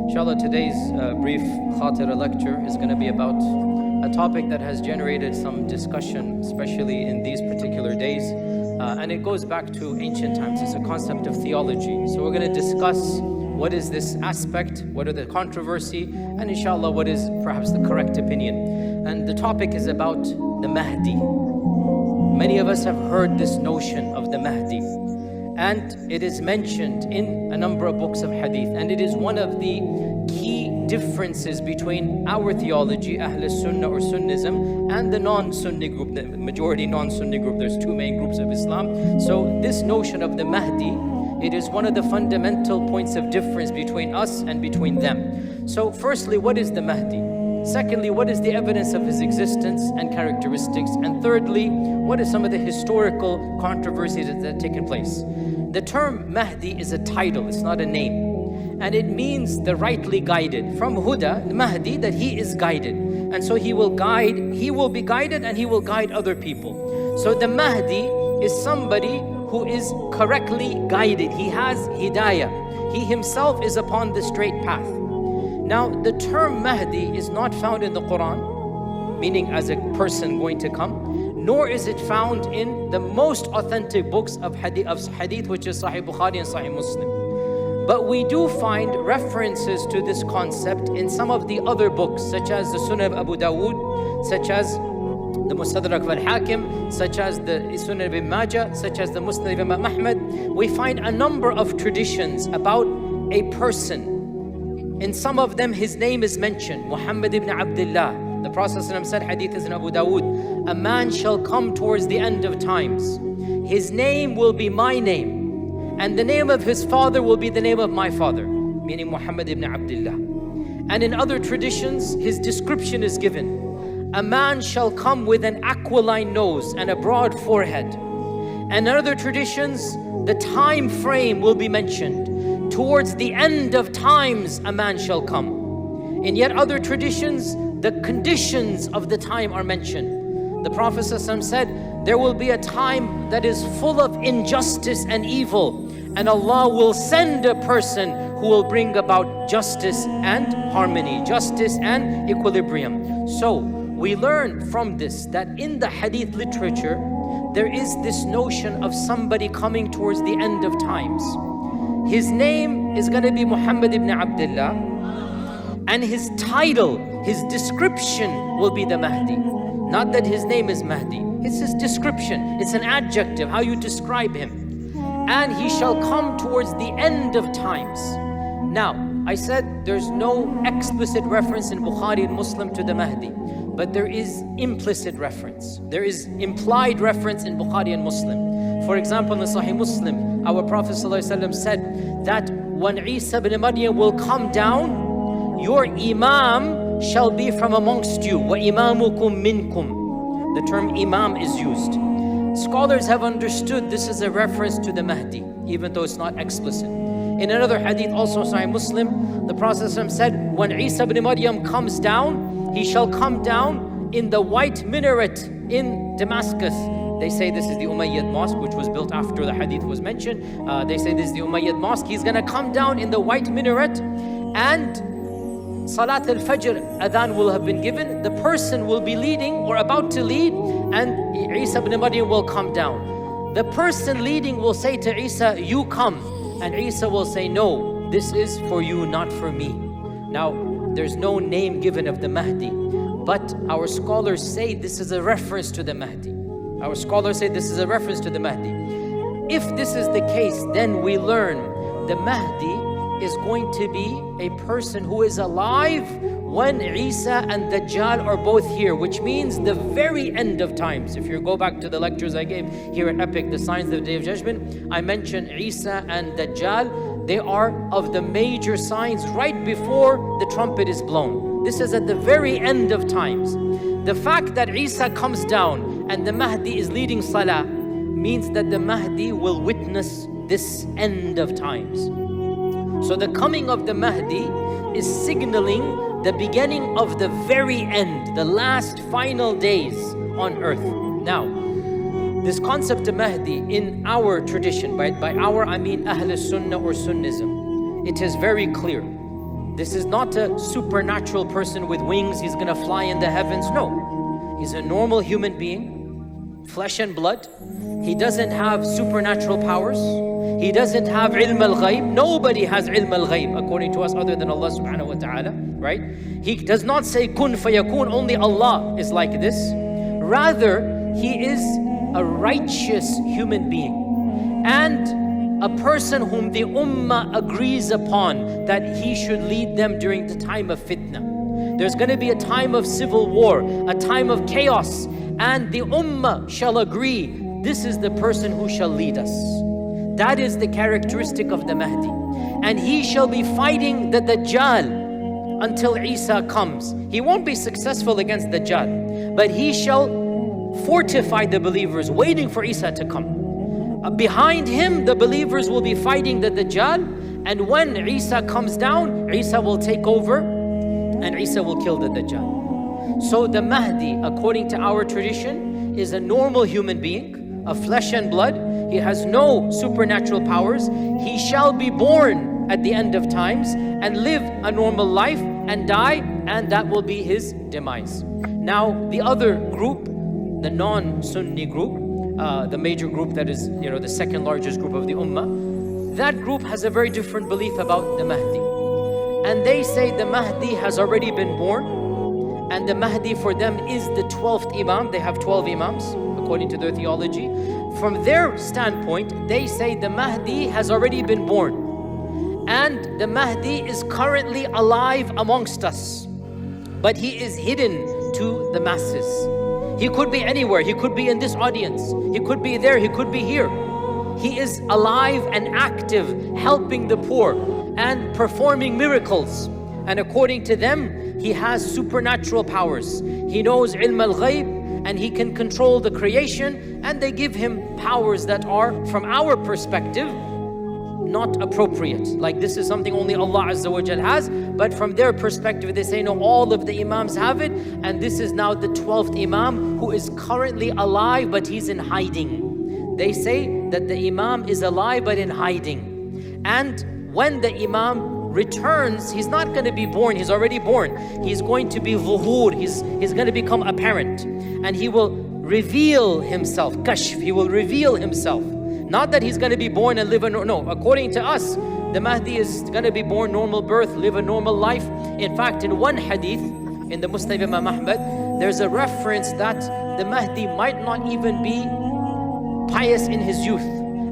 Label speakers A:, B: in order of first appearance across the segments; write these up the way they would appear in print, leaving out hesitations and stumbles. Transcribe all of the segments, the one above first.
A: Inshallah, today's brief khatira lecture is going to be about a topic that has generated some discussion, especially in these particular days. And it goes back to ancient times. It's a concept of theology. So we're going to discuss what is this aspect, what are the controversy, and inshallah what is perhaps the correct opinion. And the topic is about the Mahdi. Many of us have heard this notion of the Mahdi, and it is mentioned in a number of books of hadith, and it is one of the key differences between our theology, Ahl Sunnah or Sunnism, and the non-Sunni group, the majority non-Sunni group. There's two main groups of Islam. So this notion of the Mahdi, it is one of the fundamental points of difference between us and between them. So firstly, what is the Mahdi? Secondly, what is the evidence of his existence and characteristics? And thirdly, what are some of the historical controversies that have taken place? The term Mahdi is a title, it's not a name. And it means the rightly guided. From Huda, Mahdi, that he is guided. And so he will be guided and he will guide other people. So the Mahdi is somebody who is correctly guided. He has hidayah. He himself is upon the straight path. Now, the term Mahdi is not found in the Quran, meaning as a person going to come, nor is it found in the most authentic books of hadith, which is Sahih Bukhari and Sahih Muslim. But we do find references to this concept in some of the other books, such as the Sunan of Abu Dawood, such as the Mustadrak al-Hakim, such as the Sunan of Ibn Majah, such as the Musnad of Imam Ahmad. We find a number of traditions about a person. In some of them, his name is mentioned, Muhammad ibn Abdullah. The Prophet ﷺ said, hadith is in Abu Dawood, a man shall come towards the end of times. His name will be my name, and the name of his father will be the name of my father, meaning Muhammad ibn Abdullah. And in other traditions, his description is given. A man shall come with an aquiline nose and a broad forehead. And in other traditions, the time frame will be mentioned. Towards the end of times, a man shall come. In yet other traditions, the conditions of the time are mentioned. The Prophet ﷺ said, there will be a time that is full of injustice and evil, and Allah will send a person who will bring about justice and harmony, justice and equilibrium. So we learn from this that in the hadith literature, there is this notion of somebody coming towards the end of times. His name is going to be Muhammad ibn Abdullah, and his title, his description will be the Mahdi. Not that his name is Mahdi, it's his description, it's an adjective, how you describe him. And he shall come towards the end of times. Now, I said there's no explicit reference in Bukhari and Muslim to the Mahdi, but there is implicit reference. There is implied reference in Bukhari and Muslim. For example, in Sahih Muslim, our Prophet ﷺ said that when Isa ibn Maryam will come down, your Imam shall be from amongst you. وَإِمَامُكُم مِّنْكُمْ. The term Imam is used. Scholars have understood this is a reference to the Mahdi, even though it's not explicit. In another hadith, also Sahih Muslim, the Prophet ﷺ said, when Isa ibn Maryam comes down, he shall come down in the white minaret in Damascus. They say this is the Umayyad mosque, which was built after the hadith was mentioned. They say this is the Umayyad mosque. He's going to come down in the white minaret, and Salat al-Fajr adhan will have been given. The person will be leading or about to lead, and Isa ibn Maryam will come down. The person leading will say to Isa, you come. And Isa will say, no, this is for you, not for me. Now, there's no name given of the Mahdi, but our scholars say this is a reference to the Mahdi. Our scholars say this is a reference to the Mahdi. If this is the case, then we learn the Mahdi is going to be a person who is alive when Isa and Dajjal are both here, which means the very end of times. If you go back to the lectures I gave here at Epic, the signs of the Day of Judgment, I mentioned Isa and Dajjal. They are of the major signs right before the trumpet is blown. This is at the very end of times. The fact that Isa comes down and the Mahdi is leading Salah means that the Mahdi will witness this end of times. So the coming of the Mahdi is signaling the beginning of the very end, the last final days on earth. Now, this concept of Mahdi in our tradition, by our I mean Ahl Sunnah or Sunnism, it is very clear. This is not a supernatural person with wings, he's gonna fly in the heavens. No, he's a normal human being, flesh and blood. He doesn't have supernatural powers. He doesnn't have ilm al-ghayb. Nobody has ilm al-ghayb according to us other than Allah subhanahu wa ta'ala, right? He does not say kun fayakun, only Allah is like this. Rather, he is a righteous human being and a person whom the ummah agrees upon that he should lead them during the time of fitna. There's going to be a time of civil war, a time of chaos, and the ummah shall agree, this is the person who shall lead us. That is the characteristic of the Mahdi. And he shall be fighting the Dajjal until Isa comes. He won't be successful against Dajjal, but he shall fortify the believers, waiting for Isa to come. Behind him, the believers will be fighting the Dajjal, and when Isa comes down, Isa will take over and Isa will kill the Dajjal. So the Mahdi, according to our tradition, is a normal human being, of flesh and blood. He has no supernatural powers. He shall be born at the end of times and live a normal life and die, and that will be his demise. Now, the other group, the non-Sunni group, the major group that is, the second largest group of the Ummah, that group has a very different belief about the Mahdi. And they say the Mahdi has already been born, and the Mahdi for them is the 12th Imam. They have 12 Imams, according to their theology. From their standpoint, they say the Mahdi has already been born, and the Mahdi is currently alive amongst us, but he is hidden to the masses. He could be anywhere. He could be in this audience. He could be there. He could be here. He is alive and active, helping the poor and performing miracles. And according to them, he has supernatural powers. He knows ilm al-ghayb, and he can control the creation, and they give him powers that are, from our perspective, not appropriate. Like, this is something only Allah Azza wa Jal has, but from their perspective they say no, all of the Imams have it, and this is now the 12th Imam who is currently alive, but he's in hiding. They say that the Imam is alive but in hiding, and when the Imam returns, he's not going to be born, he's already born. He's going to be zuhur, he's going to become apparent, and he will reveal himself, kashf, he will reveal himself. Not that he's going to be born and live no, according to us, the Mahdi is going to be born normal birth, live a normal life. In fact, in one hadith, in the Musnad of Imam Ahmad, there's a reference that the Mahdi might not even be pious in his youth,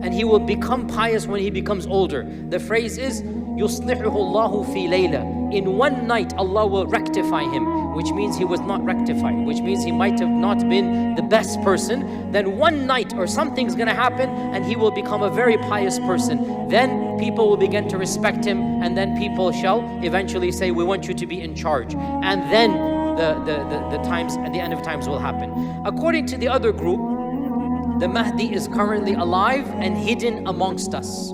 A: and he will become pious when he becomes older. The phrase is, يُصْلِحُهُ اللَّهُ فِي لَيْلَةٍ. In one night, Allah will rectify him, which means he was not rectified, which means he might have not been the best person. Then one night or something's going to happen and he will become a very pious person. Then people will begin to respect him, and then people shall eventually say, we want you to be in charge. And then the times and the end of times will happen. According to the other group, the Mahdi is currently alive and hidden amongst us.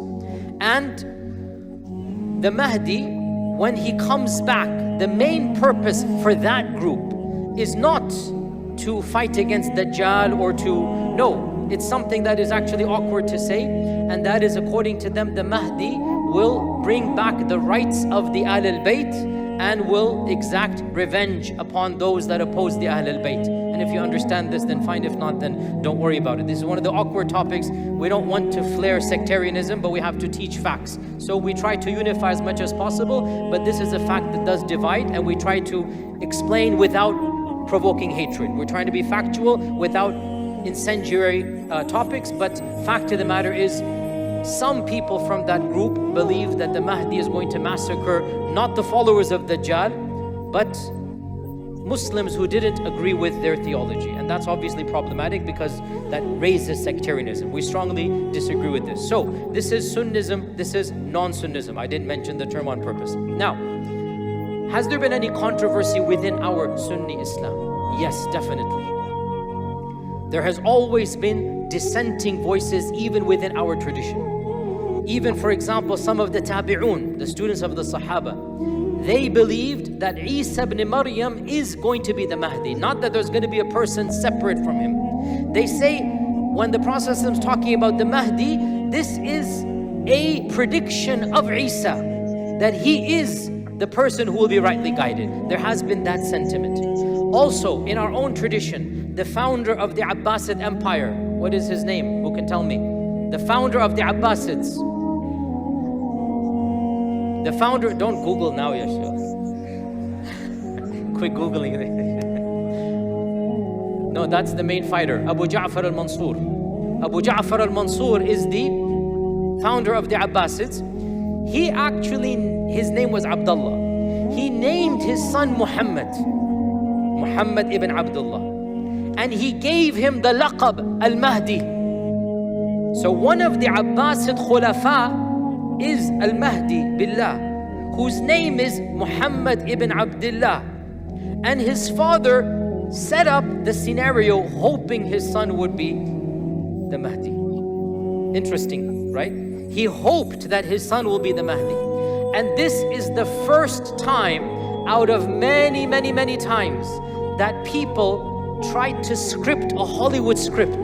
A: And the Mahdi, when he comes back, the main purpose for that group is not to fight against Dajjal or no, it's something that is actually awkward to say, and that is, according to them, the Mahdi will bring back the rights of the Ahl al-Bayt and will exact revenge upon those that oppose the Ahl al-Bayt. And if you understand this, then fine. If not, then don't worry about it. This is one of the awkward topics. We don't want to flare sectarianism, but we have to teach facts. So we try to unify as much as possible, but this is a fact that does divide, and we try to explain without provoking hatred. We're trying to be factual without incendiary topics, but fact of the matter is, some people from that group believe that the Mahdi is going to massacre not the followers of Dajjal, but Muslims who didn't agree with their theology. And that's obviously problematic because that raises sectarianism. We strongly disagree with this. So this is Sunnism, this is non-Sunnism. I didn't mention the term on purpose. Now, has there been any controversy within our Sunni Islam? Yes, definitely. There has always been dissenting voices even within our tradition. Even, for example, some of the Tabi'un, the students of the Sahaba, they believed that Isa ibn Maryam is going to be the Mahdi, not that there's going to be a person separate from him. They say, when the Prophet is talking about the Mahdi, this is a prediction of Isa, that he is the person who will be rightly guided. There has been that sentiment. Also, in our own tradition, the founder of the Abbasid Empire, what is his name? Who can tell me? The founder of the Abbasids. The founder, don't Google now, Yasir. Quit Googling it. No, that's the main fighter, Abu Ja'far al-Mansur. Abu Ja'far al-Mansur is the founder of the Abbasids. He actually, his name was Abdullah. He named his son Muhammad ibn Abdullah. And he gave him the laqab al-Mahdi. So one of the Abbasid Khulafa is al-Mahdi billah, whose name is Muhammad ibn Abdullah. And his father set up the scenario hoping his son would be the Mahdi. Interesting, right? He hoped that his son will be the Mahdi. And this is the first time out of many, many, many times that people tried to script a Hollywood script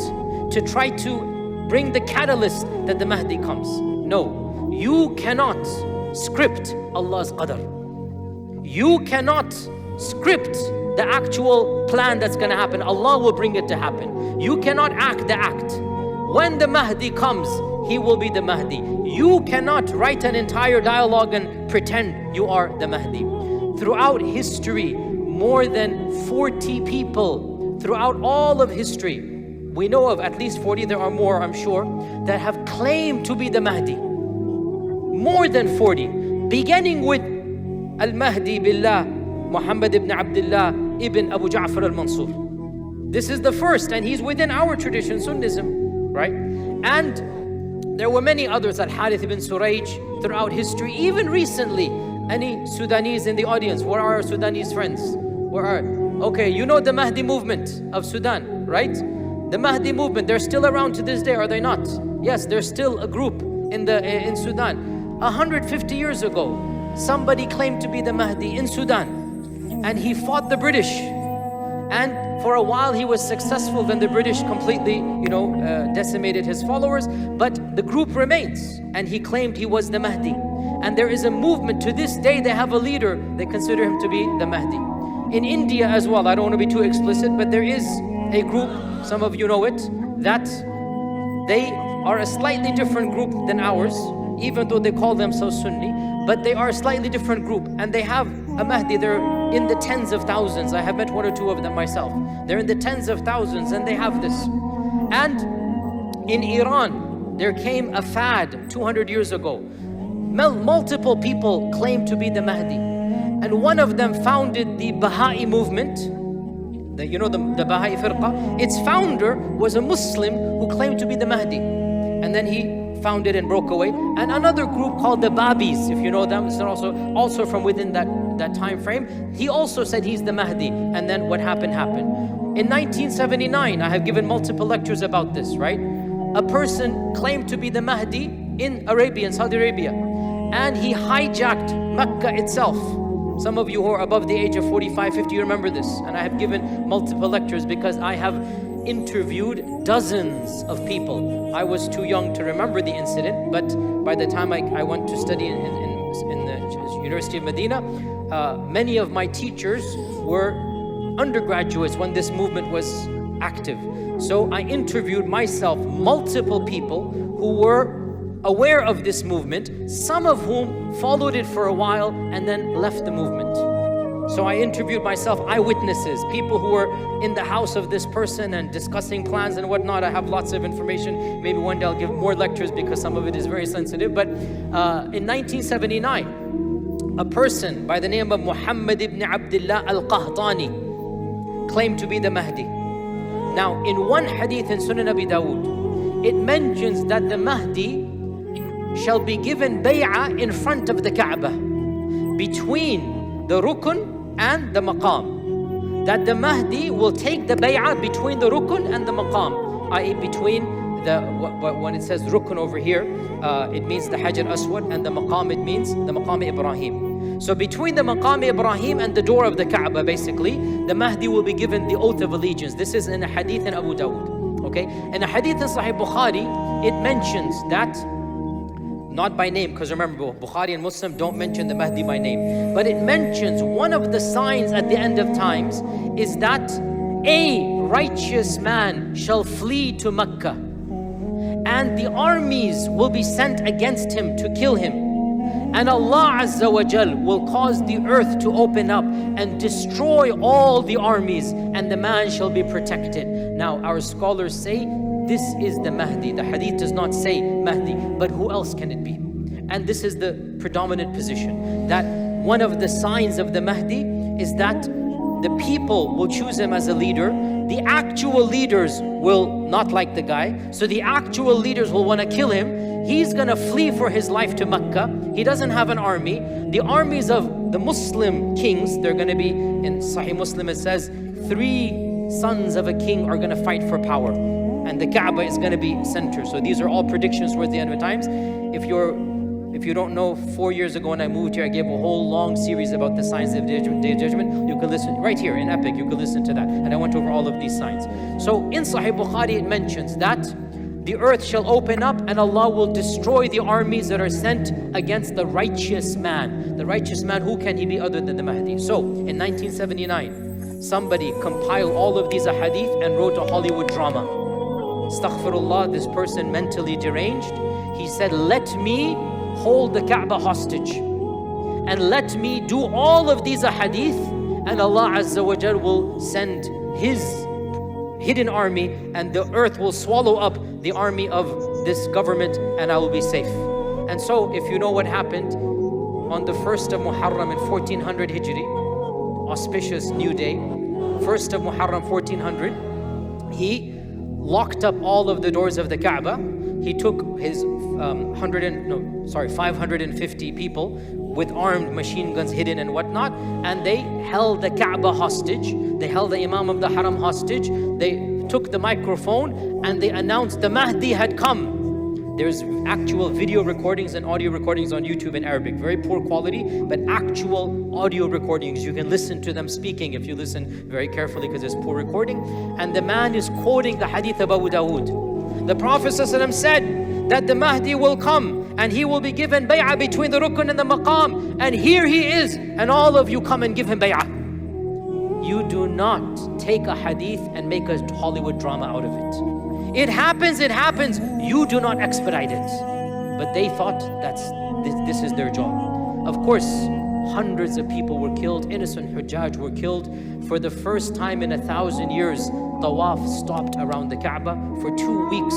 A: to try to bring the catalyst that the Mahdi comes. No, you cannot script Allah's qadr. You cannot script the actual plan that's going to happen. Allah will bring it to happen. You cannot act the act. When the Mahdi comes, he will be the Mahdi. You cannot write an entire dialogue and pretend you are the Mahdi. Throughout history, more than 40 people, throughout all of history, we know of at least 40, there are more I'm sure, that have claimed to be the Mahdi. More than 40, beginning with Al-Mahdi Billah, Muhammad ibn Abdullah ibn Abu Ja'far al-Mansur. This is the first, and he's within our tradition, Sunnism, right? And there were many others, Al-Harith ibn Surayj, throughout history, even recently. Any Sudanese in the audience? Where are our Sudanese friends? Where are? Okay, you know the Mahdi movement of Sudan, right? The Mahdi movement, they're still around to this day, are they not? Yes, there's still a group in Sudan. 150 years ago, somebody claimed to be the Mahdi in Sudan, and he fought the British. And for a while he was successful, then the British completely, decimated his followers, but the group remains, and he claimed he was the Mahdi. And there is a movement, to this day they have a leader, they consider him to be the Mahdi. In India as well, I don't want to be too explicit, but there is a group, some of you know it, that they are a slightly different group than ours, even though they call themselves Sunni, but they are a slightly different group, and they have a Mahdi. They're in the tens of thousands. I have met one or two of them myself. They're in the tens of thousands, and they have this. And in Iran, there came a fad 200 years ago. Multiple people claimed to be the Mahdi, and one of them founded the Baha'i movement. The Baha'i firqa. Its founder was a Muslim who claimed to be the Mahdi, and then he founded and broke away. And another group called the Babis, if you know them, it's also from within that time frame. He also said he's the Mahdi, and then what happened. In 1979, I have given multiple lectures about this, right? A person claimed to be the Mahdi in Saudi Arabia, and he hijacked Mecca itself. Some of you who are above the age of 45, 50, you remember this. And I have given multiple lectures because I have interviewed dozens of people. I was too young to remember the incident, but by the time I went to study in the University of Medina, many of my teachers were undergraduates when this movement was active. So I interviewed myself multiple people who were aware of this movement, some of whom followed it for a while and then left the movement. So I interviewed myself, eyewitnesses, people who were in the house of this person and discussing plans and whatnot. I have lots of information. Maybe one day I'll give more lectures because some of it is very sensitive. But in 1979, a person by the name of Muhammad ibn Abdullah al-Qahtani claimed to be the Mahdi. Now, in one hadith in Sunan Abi Dawood, it mentions that the Mahdi shall be given bay'ah in front of the Kaaba, between the Rukn and the Maqam. That the Mahdi will take the bay'ah between the Rukn and the Maqam, i.e. between when it says Rukn over here, it means the Hajar Aswad, and the Maqam, it means the Maqam Ibrahim. So between the Maqam Ibrahim and the door of the Kaaba, basically, the Mahdi will be given the oath of allegiance. This is in a hadith in Abu Dawood. Okay? In a hadith in Sahih Bukhari, it mentions that not by name, because remember, Bukhari and Muslim don't mention the Mahdi by name, but it mentions one of the signs at the end of times is that a righteous man shall flee to Mecca, and the armies will be sent against him to kill him. And Allah Azza wa Jal will cause the earth to open up and destroy all the armies, and the man shall be protected. Now our scholars say this is the Mahdi. The hadith does not say Mahdi, but who else can it be? And this is the predominant position, that one of the signs of the Mahdi is that the people will choose him as a leader. The actual leaders will not like the guy, so the actual leaders will want to kill him. He's gonna flee for his life to Mecca. He doesn't have an army. The armies of the Muslim kings, they're gonna be, in Sahih Muslim it says, 3 sons of a king are gonna fight for power, and the Kaaba is gonna be center. So these are all predictions towards the end of times. If you don't know, 4 years ago when I moved here, I gave a whole long series about the signs of the Day of Judgment. You can listen right here in Epic, you can listen to that. And I went over all of these signs. So in Sahih Bukhari it mentions that the earth shall open up and Allah will destroy the armies that are sent against the righteous man. The righteous man, who can he be other than the Mahdi? So in 1979, somebody compiled all of these ahadith and wrote a Hollywood drama. Astaghfirullah, this person mentally deranged. He said, let me hold the Kaaba hostage and let me do all of these ahadith, and Allah Azza wa Jal will send His hidden army and the earth will swallow up the army of this government and I will be safe. And so if you know what happened on the 1st of Muharram in 1400 Hijri, auspicious new day, 1st of Muharram 1400, he locked up all of the doors of the Kaaba. He took his 550 people with armed machine guns hidden and whatnot, and they held the Kaaba hostage. They held the Imam of the Haram hostage. They took the microphone and they announced the Mahdi had come. There's actual video recordings and audio recordings on YouTube in Arabic. Very poor quality, but actual audio recordings. You can listen to them speaking if you listen very carefully, because there's poor recording. And the man is quoting the hadith of Abu Dawood. The Prophet ﷺ said that the Mahdi will come and he will be given bay'ah between the rukn and the maqam. And here he is, and all of you come and give him bay'ah. You do not take a hadith and make a Hollywood drama out of it. It happens, you do not expedite it. But they thought this is their job. Of course, hundreds of people were killed, innocent Hujjaj were killed. For the first time in 1,000 years, Tawaf stopped around the Kaaba. For 2 weeks,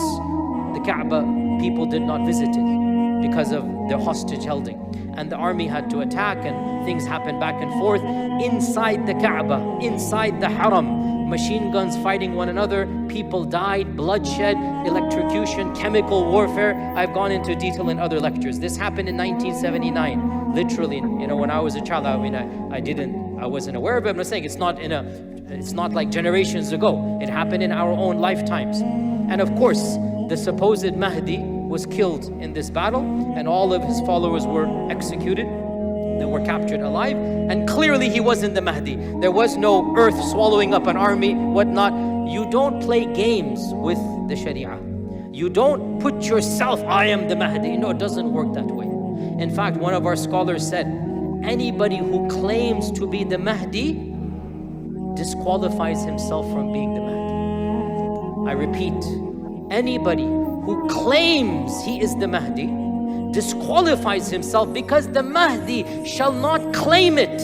A: the Kaaba people did not visit it because of the hostage holding. And the army had to attack and things happened back and forth. Inside the Kaaba, inside the Haram, machine guns fighting one another, people died, bloodshed, electrocution, chemical warfare. I've gone into detail in other lectures. This happened in 1979, literally. When I was a child, I wasn't aware of it. I'm saying it's not like generations ago. It happened in our own lifetimes. And of course, the supposed Mahdi was killed in this battle, and all of his followers were executed. They were captured alive, and clearly he wasn't the Mahdi. There was no earth swallowing up an army, whatnot. You don't play games with the Sharia. You don't put yourself, I am the Mahdi. No, it doesn't work that way. In fact, one of our scholars said, anybody who claims to be the Mahdi disqualifies himself from being the Mahdi. I repeat, anybody who claims he is the Mahdi disqualifies himself, because the Mahdi shall not claim it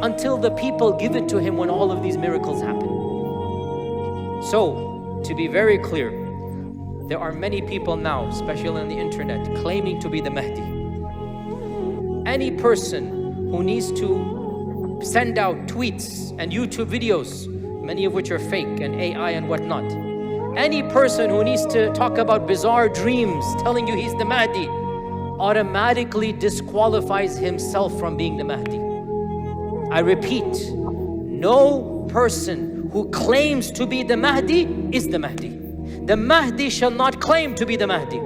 A: until the people give it to him when all of these miracles happen. So, to be very clear, there are many people now, especially on the internet, claiming to be the Mahdi. Any person who needs to send out tweets and YouTube videos, many of which are fake and AI and whatnot, any person who needs to talk about bizarre dreams telling you he's the Mahdi, automatically disqualifies himself from being the Mahdi. I repeat, no person who claims to be the Mahdi is the Mahdi. The Mahdi shall not claim to be the Mahdi.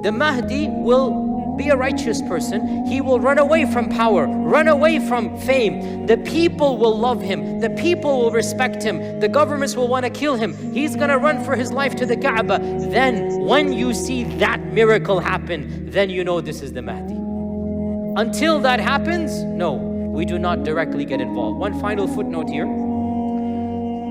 A: The Mahdi will be a righteous person, he will run away from power, run away from fame. The people will love him, the people will respect him, the governments will want to kill him. He's gonna run for his life to the Kaaba. Then when you see that miracle happen, then you know this is the Mahdi. Until that happens, no, we do not directly get involved. One final footnote here.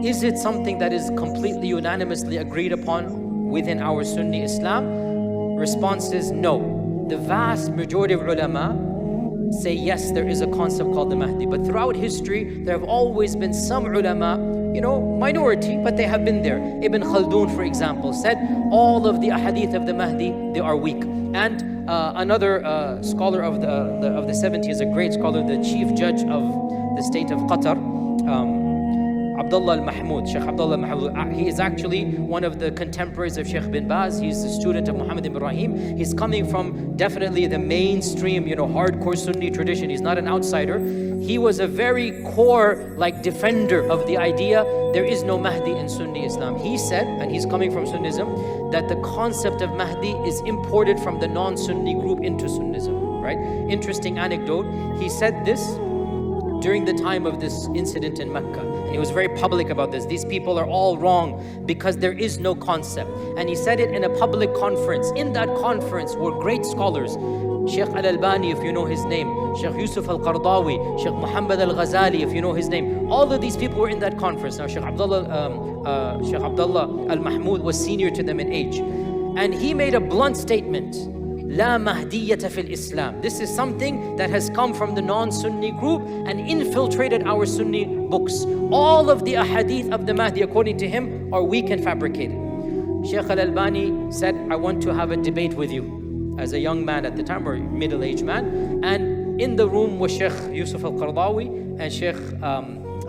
A: Is it something that is completely unanimously agreed upon within our Sunni Islam? Response is no. The vast majority of ulama say yes, there is a concept called the Mahdi. But throughout history, there have always been some ulama, minority, but they have been there. Ibn Khaldun, for example, said all of the ahadith of the Mahdi, they are weak. And another scholar of the 70s, a great scholar, the chief judge of the state of Qatar, Abdullah al-Mahmoud, Sheikh Abdullah al-Mahmoud. He is actually one of the contemporaries of Sheikh bin Baz. He's a student of Muhammad ibn Ibrahim. He's coming from definitely the mainstream, hardcore Sunni tradition. He's not an outsider. He was a very core, defender of the idea there is no Mahdi in Sunni Islam. He said, and he's coming from Sunnism, that the concept of Mahdi is imported from the non-Sunni group into Sunnism, right? Interesting anecdote. He said this during the time of this incident in Mecca. And he was very public about this. These people are all wrong because there is no concept. And he said it in a public conference. In that conference were great scholars. Sheikh Al-Albani, if you know his name, Sheikh Yusuf Al-Qardawi, Sheikh Muhammad Al-Ghazali, if you know his name. All of these people were in that conference. Now Sheikh Abdullah Al-Mahmoud was senior to them in age. And he made a blunt statement. La Mahdiyyata fil Islam. This is something that has come from the non-Sunni group and infiltrated our Sunni books. All of the ahadith of the Mahdi, according to him, are weak and fabricated. Sheikh Al-Albani said, I want to have a debate with you, as a young man at the time, or middle-aged man. And in the room was Sheikh Yusuf Al-Qardawi and Sheikh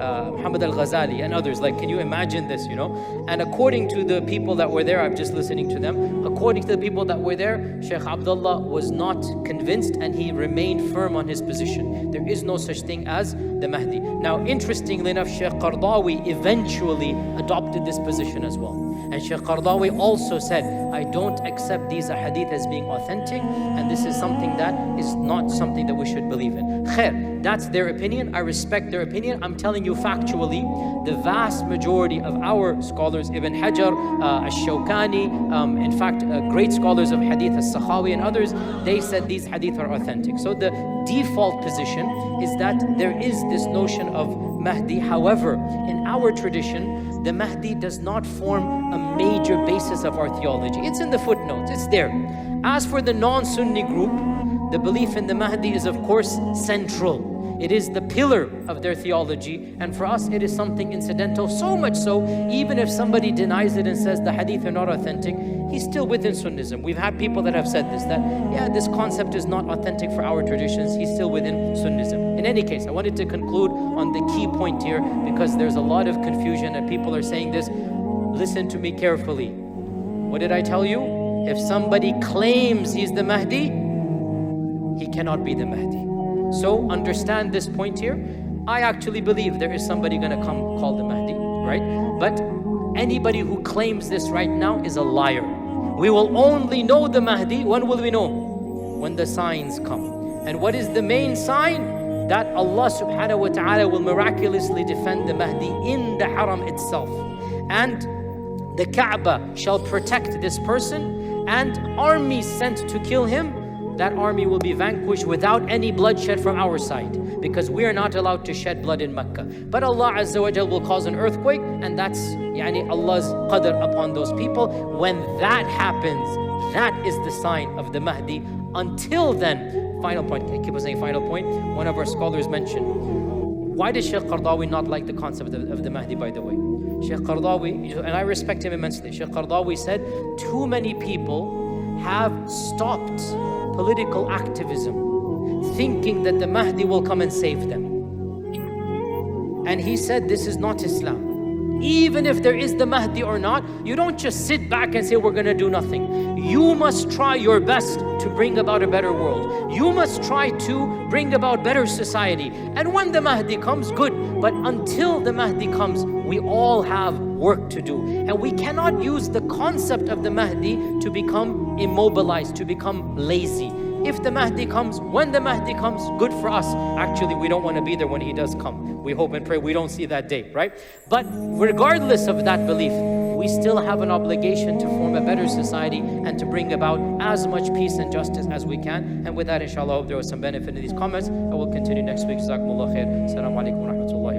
A: Muhammad Al-Ghazali and others. Can you imagine this, And according to the people that were there, I'm just listening to them, according to the people that were there, Sheikh Abdullah was not convinced and he remained firm on his position. There is no such thing as the Mahdi. Now, interestingly enough, Sheikh Qardawi eventually adopted this position as well. And Sheikh Qardawi also said, I don't accept these ahadith as being authentic, and this is something that is not something that we should believe in. Khair, that's their opinion. I respect their opinion. I'm telling you factually, the vast majority of our scholars, Ibn Hajar, Ash-Shawkani, in fact, great scholars of hadith, As-Sakhawi and others, they said these hadith are authentic. So the default position is that there is this notion of Mahdi. However, in our tradition, the Mahdi does not form a major basis of our theology. It's in the footnotes, it's there. As for the non-Sunni group, the belief in the Mahdi is of course central. It is the pillar of their theology, and for us it is something incidental, so much so, even if somebody denies it and says the hadith are not authentic, he's still within Sunnism. We've had people that have said this, that this concept is not authentic for our traditions, he's still within Sunnism. In any case, I wanted to conclude on the key point here, because there's a lot of confusion and people are saying this. Listen to me carefully. What did I tell you? If somebody claims he's the Mahdi, he cannot be the Mahdi. So understand this point here. I actually believe there is somebody going to come called the Mahdi, right? But anybody who claims this right now is a liar. We will only know the Mahdi. When will we know? When the signs come. And what is the main sign? That Allah subhanahu wa ta'ala will miraculously defend the Mahdi in the haram itself. And the Kaaba shall protect this person, and armies sent to kill him, that army will be vanquished without any bloodshed from our side, because we are not allowed to shed blood in Mecca. But Allah Azza wa Jal will cause an earthquake, and that's Allah's qadr upon those people. When that happens, that is the sign of the Mahdi. Until then, final point, I keep on saying final point, one of our scholars mentioned, why does Sheikh Qardawi not like the concept of the Mahdi, by the way? Sheikh Qardawi, and I respect him immensely, Sheikh Qardawi said, too many people have stopped political activism thinking that the Mahdi will come and save them. And he said this is not Islam. Even if there is the Mahdi or not, you don't just sit back and say we're going to do nothing. You must try your best to bring about a better world. You must try to bring about better society. And when the Mahdi comes, good. But until the Mahdi comes, we all have work to do. And we cannot use the concept of the Mahdi to become immobilized, to become lazy. If the Mahdi comes, when the Mahdi comes, good for us. Actually, we don't want to be there when he does come. We hope and pray we don't see that day, right? But regardless of that belief, we still have an obligation to form a better society and to bring about as much peace and justice as we can. And with that, inshallah, I hope there was some benefit in these comments. I will continue next week. Jazakumullah khair. Assalamu alaikum wa rahmatullahi.